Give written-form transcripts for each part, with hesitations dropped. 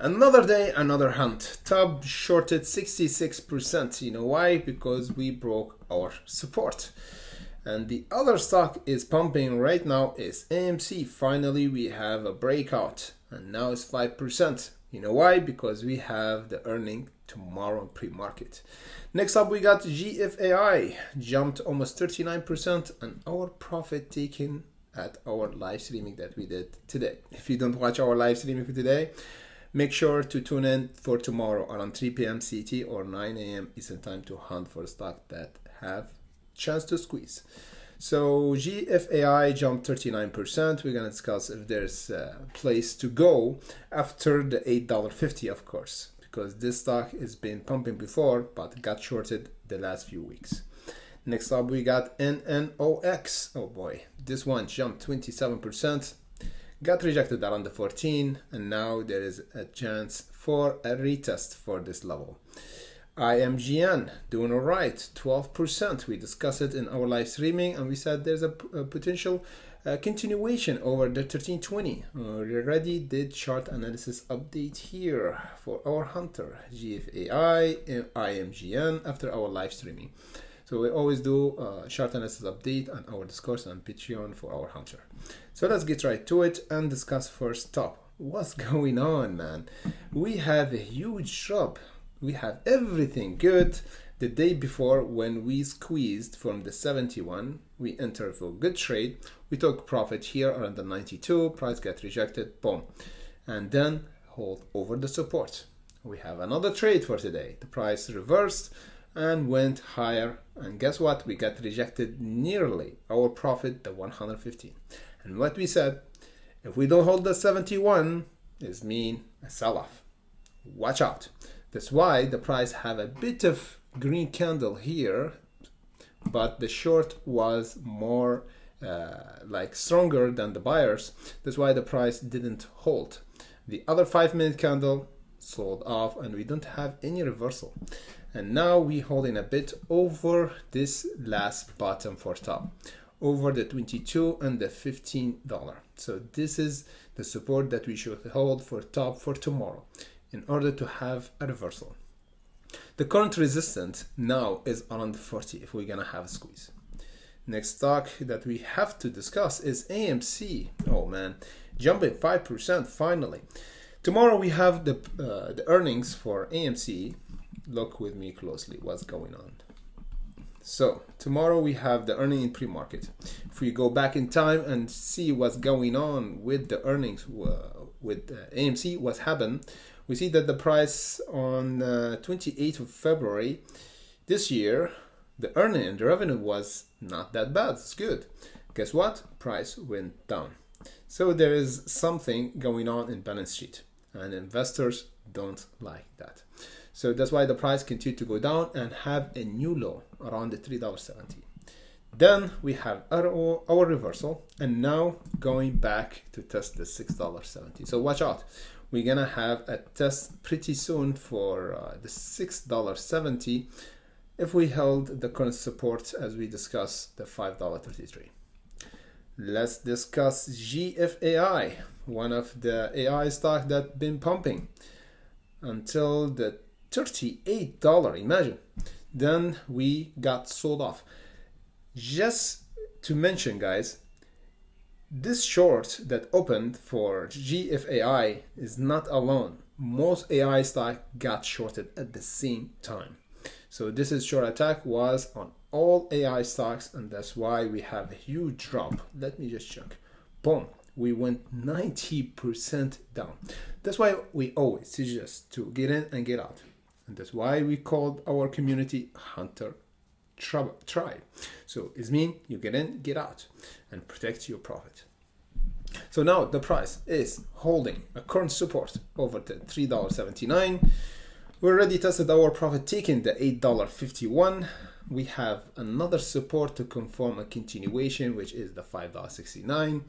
Another day, another hunt. Top shorted 66%. You know why? Because we broke our support. And the other stock is pumping right now is AMC. Finally, we have a breakout. And now it's 5%. You know why? Because we have the earning tomorrow in pre-market. Next up, we got GFAI. Jumped almost 39%. And our profit taken at our live streaming that we did today. If you don't watch our live streaming for today, make sure to tune in for tomorrow around 3 p.m. CT or 9 a.m. Eastern Time to hunt for stock that have chance to squeeze. So GFAI jumped 39%. We're going to discuss if there's a place to go after the $8.50, of course, because this stock has been pumping before but got shorted the last few weeks. Next up, we got NNOX. Oh boy, this one jumped 27%. Got rejected around the 14, and now there is a chance for a retest for this level. IMGN doing all right, 12%. We discussed it in our live streaming, and we said there's a potential continuation over the 1320. We already did chart analysis update here for our hunter, GFAI, IMGN, after our live streaming. So we always do chart analysis update on our Discord and Patreon for our hunter. So let's get right to it and discuss first top. What's going on, man? We have a huge drop. We have everything good. The day before, when we squeezed from the 71, we entered for a good trade. We took profit here around the 92. Price got rejected. Boom. And then hold over the support. We have another trade for today. The price reversed and went higher, and guess what? We got rejected nearly our profit, the 115. And what we said, if we don't hold the 71, is mean a sell-off. Watch out. That's why the price have a bit of green candle here, but the short was more stronger than the buyers. That's why the price didn't hold. The other 5-minute candle sold off, and we don't have any reversal. And now we holding a bit over this last bottom for top, over the 22 and the $15. So this is the support that we should hold for top for tomorrow in order to have a reversal. The current resistance now is around 40 if we're gonna have a squeeze. Next stock that we have to discuss is AMC. Oh man, jumping 5% finally. Tomorrow we have the earnings for AMC. Look with me closely what's going on. So tomorrow we have the earning in pre-market. If we go back in time and see what's going on with the earnings with AMC, what's happened, we see that the price on 28th of February this year, the earning and the revenue was not that bad. It's good. Guess what? Price went down. So there is something going on in balance sheet, and investors don't like that. So that's why the price continued to go down and have a new low around the $3.70. Then we have our reversal, and now going back to test the $6.70. So watch out. We're going to have a test pretty soon for the $6.70 if we held the current support as we discussed the $5.33. Let's discuss GFAI, one of the AI stock that's been pumping until the $38, imagine. Then we got sold off. Just to mention, guys, this short that opened for GFAI is not alone. Most AI stock got shorted at the same time. So this is short attack was on all AI stocks, and that's why we have a huge drop. Let me just check. Boom. We went 90% down. That's why we always suggest to get in and get out. And that's why we called our community Hunter Tribe. So it means you get in, get out, and protect your profit. So now the price is holding a current support over the $3.79. We already tested our profit taking the $8.51. We have another support to confirm a continuation, which is the $5.69.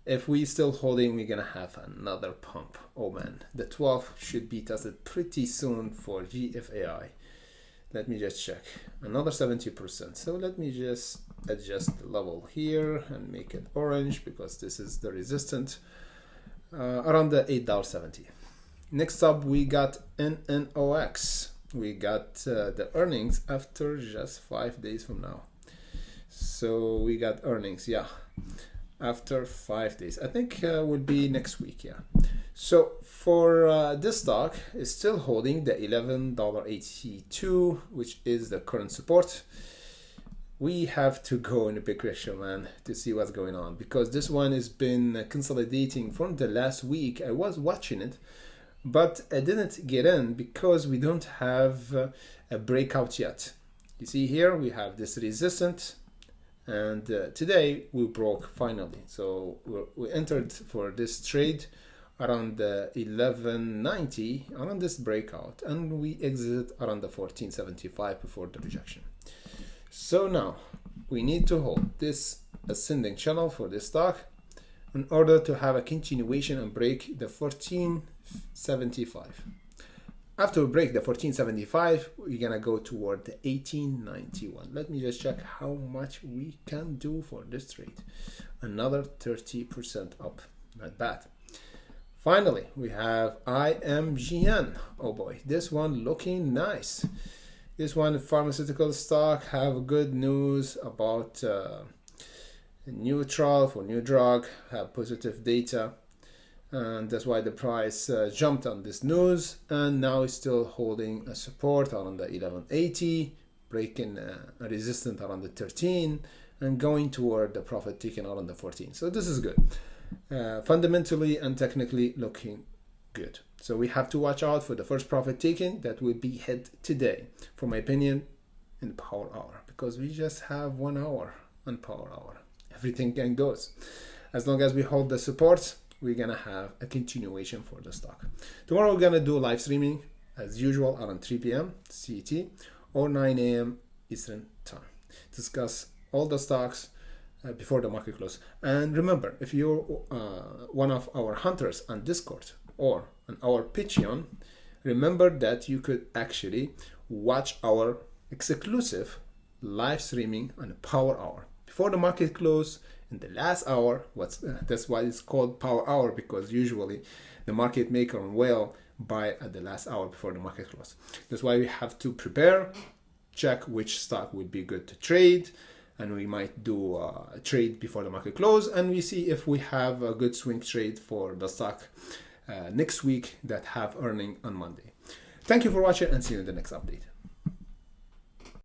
If we still holding, we're gonna have another pump. Oh man, the 12 should be tested pretty soon for GFAI. Let me just check. Another 70%. So let me just adjust the level here and make it orange because this is the resistance around the $8.70. Next up, we got NNOX. We got the earnings after just 5 days from now. So we got earnings, yeah, after 5 days. I think will be next week, yeah. So for this stock, it's still holding the $11.82, which is the current support. We have to go in a big picture, man, to see what's going on, because this one has been consolidating from the last week. I was watching it, but I didn't get in because we don't have a breakout yet. You see here, we have this resistance, and today we broke finally. So we entered for this trade around the 1190, around this breakout, and we exited around the 1475 before the rejection. So now we need to hold this ascending channel for this stock in order to have a continuation and break the 1475. After we break the 1475, we're gonna go toward the 1891. Let me just check how much we can do for this trade. Another 30% up, not bad. Finally, we have IMGN. Oh boy, this one looking nice. This one, pharmaceutical stock, have good news about new trial for new drug, have positive data, and that's why the price jumped on this news, and now it's still holding a support around the 1180, breaking a resistance around the 13, and going toward the profit taken around the 14. So this is good. Fundamentally and technically looking good. So we have to watch out for the first profit taken that will be hit today, for my opinion, in power hour, because we just have 1 hour on power hour. Everything can goes. As long as we hold the support, we're gonna have a continuation for the stock. Tomorrow we're gonna do live streaming as usual around 3 p.m. CET or 9 a.m. Eastern time. Discuss all the stocks before the market close. And remember, if you're one of our hunters on Discord or on our Patreon, remember that you could actually watch our exclusive live streaming on the power hour before the market close in the last hour. That's why it's called power hour, because usually the market maker and whale buy at the last hour before the market close. That's why we have to prepare, check which stock would be good to trade, and we might do a trade before the market close, and we see if we have a good swing trade for the stock next week that have earning on Monday. Thank you for watching, and see you in the next update.